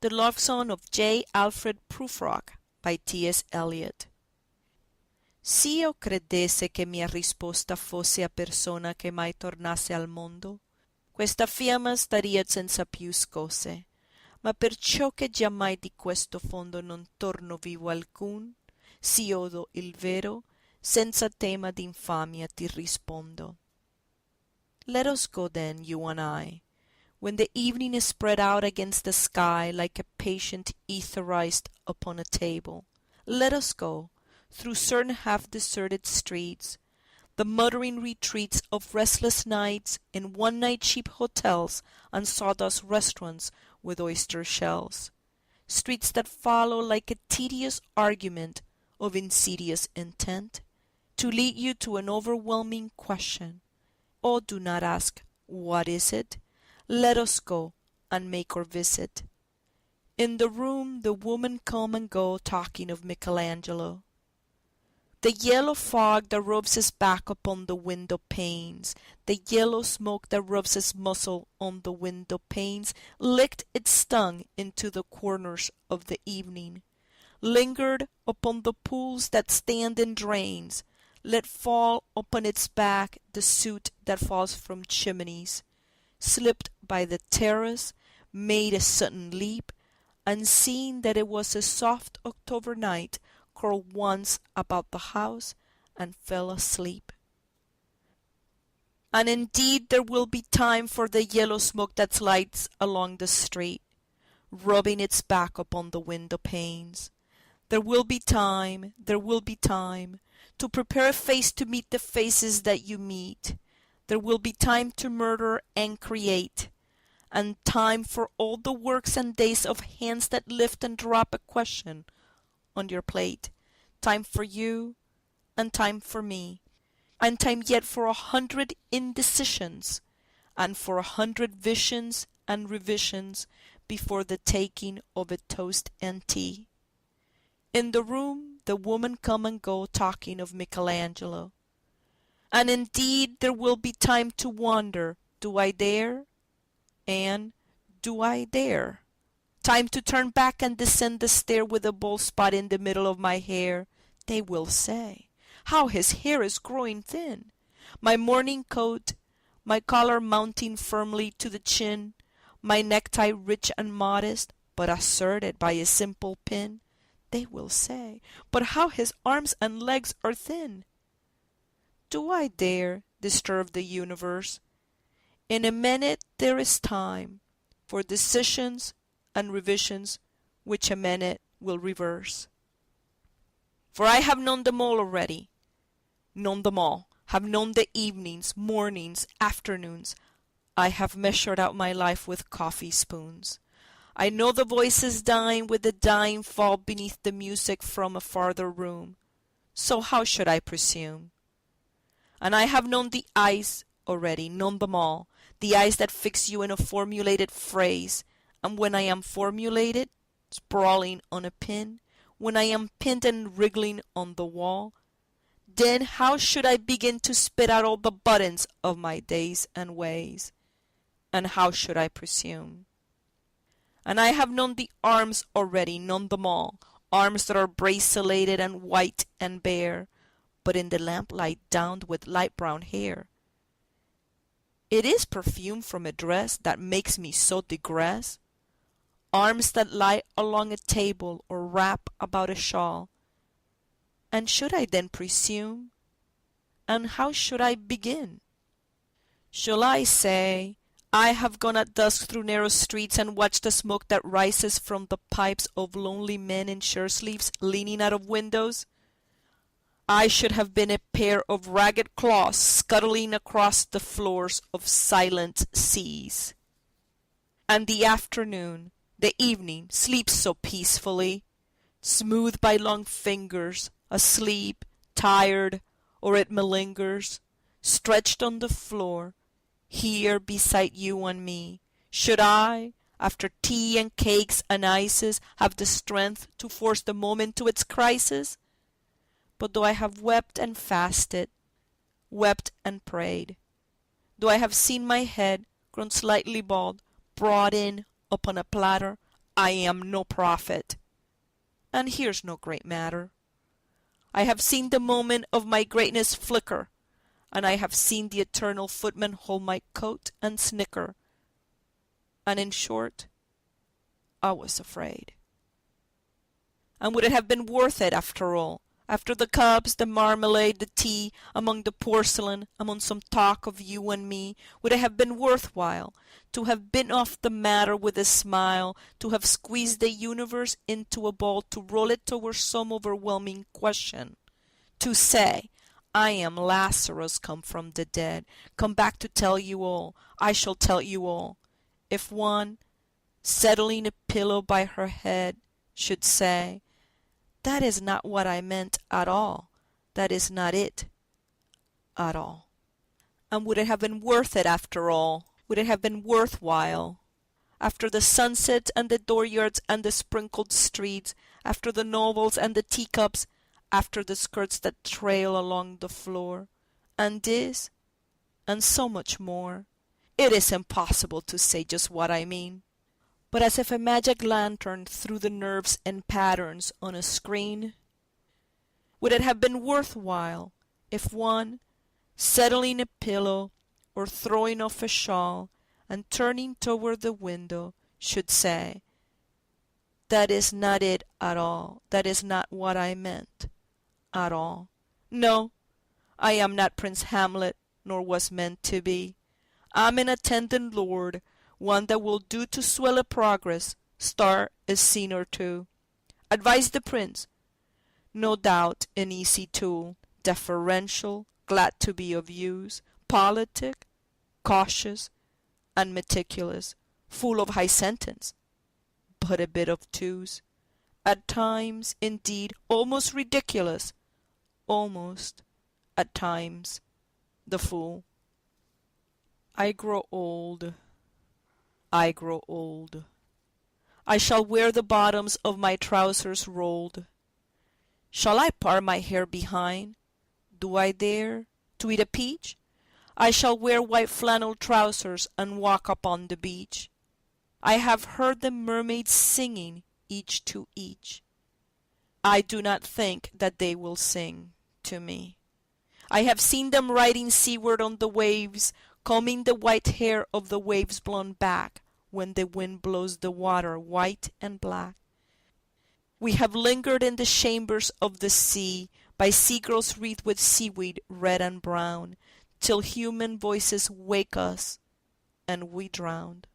The Love Song of J. Alfred Prufrock by T.S. Eliot. S'io credesse che mia risposta fosse a persona che mai tornasse al mondo, questa firma staria senza più scosse, ma perciò che giammai di questo fondo non torno vivo alcun, si odo il vero, senza tema d'infamia ti rispondo. Let us go then, you and I, when the evening is spread out against the sky like a patient etherized upon a table. Let us go, through certain half-deserted streets, the muttering retreats of restless nights in one-night cheap hotels and sawdust restaurants with oyster shells, streets that follow like a tedious argument of insidious intent, to lead you to an overwhelming question. Oh, do not ask, what is it? Let us go and make our visit. In the room the women come and go talking of Michelangelo. The yellow fog that rubs his back upon the window panes, the yellow smoke that rubs his muzzle on the window panes, licked its tongue into the corners of the evening, lingered upon the pools that stand in drains, let fall upon its back the soot that falls from chimneys, slipped by the terrace, made a sudden leap, and seeing that it was a soft October night, curled once about the house and fell asleep. And indeed there will be time for the yellow smoke that slides along the street, rubbing its back upon the window panes. There will be time to prepare a face to meet the faces that you meet. There will be time to murder and create, and time for all the works and days of hands that lift and drop a question on your plate. Time for you, and time for me, and time yet for 100 indecisions, and for 100 visions and revisions before the taking of a toast and tea. In the room the women come and go talking of Michelangelo. And indeed there will be time to wonder, do I dare? And do I dare? Time to turn back and descend the stair with a bald spot in the middle of my hair. They will say, how his hair is growing thin. My morning coat, my collar mounting firmly to the chin, my necktie rich and modest, but asserted by a simple pin. They will say, but how his arms and legs are thin. Do I dare disturb the universe? In a minute there is time for decisions and revisions which a minute will reverse. For I have known them all already, known them all, have known the evenings, mornings, afternoons. I have measured out my life with coffee spoons. I know the voices dying with the dying fall beneath the music from a farther room. So how should I presume? And I have known the eyes already, known them all, the eyes that fix you in a formulated phrase, and when I am formulated, sprawling on a pin, when I am pinned and wriggling on the wall, then how should I begin to spit out all the buttons of my days and ways? And how should I presume? And I have known the arms already, known them all, arms that are braceleted and white and bare, but in the lamplight downed with light brown hair. It is perfume from a dress that makes me so digress. Arms that lie along a table or wrap about a shawl. And should I then presume? And how should I begin? Shall I say, I have gone at dusk through narrow streets and watched the smoke that rises from the pipes of lonely men in shirt sleeves leaning out of windows? I should have been a pair of ragged claws scuttling across the floors of silent seas. And the afternoon, the evening, sleeps so peacefully, smoothed by long fingers, asleep, tired, or it malingers, stretched on the floor, here beside you and me. Should I, after tea and cakes and ices, have the strength to force the moment to its crisis? But though I have wept and fasted, wept and prayed, though I have seen my head, grown slightly bald, brought in upon a platter, I am no prophet, and here's no great matter. I have seen the moment of my greatness flicker, and I have seen the eternal footman hold my coat and snicker, and in short, I was afraid. And would it have been worth it after all? After the cups, the marmalade, the tea, among the porcelain, among some talk of you and me, would it have been worthwhile to have bitten off the matter with a smile, to have squeezed the universe into a ball, to roll it towards some overwhelming question, to say, I am Lazarus come from the dead, come back to tell you all, I shall tell you all, if one, settling a pillow by her head, should say, that is not what I meant at all. That is not it at all. And would it have been worth it after all? Would it have been worthwhile? After the sunset and the dooryards and the sprinkled streets, after the novels and the teacups, after the skirts that trail along the floor, and this, and so much more, it is impossible to say just what I mean. But as if a magic lantern threw the nerves and patterns on a screen, would it have been worthwhile if one, settling a pillow or throwing off a shawl and turning toward the window, should say, that is not it at all, that is not what I meant at all. No, I am not Prince Hamlet, nor was meant to be. I'm an attendant lord, one that will do to swell a progress, start a scene or two. Advise the prince, no doubt an easy tool, deferential, glad to be of use, politic, cautious, and meticulous, full of high sentence, but a bit obtuse, at times, indeed, almost ridiculous, almost, at times, the fool. I grow old. I grow old. I shall wear the bottoms of my trousers rolled. Shall I part my hair behind? Do I dare to eat a peach? I shall wear white flannel trousers and walk upon the beach. I have heard the mermaids singing, each to each. I do not think that they will sing to me. I have seen them riding seaward on the waves, combing the white hair of the waves blown back when the wind blows the water white and black. We have lingered in the chambers of the sea, by seagulls wreathed with seaweed red and brown, till human voices wake us, and we drowned.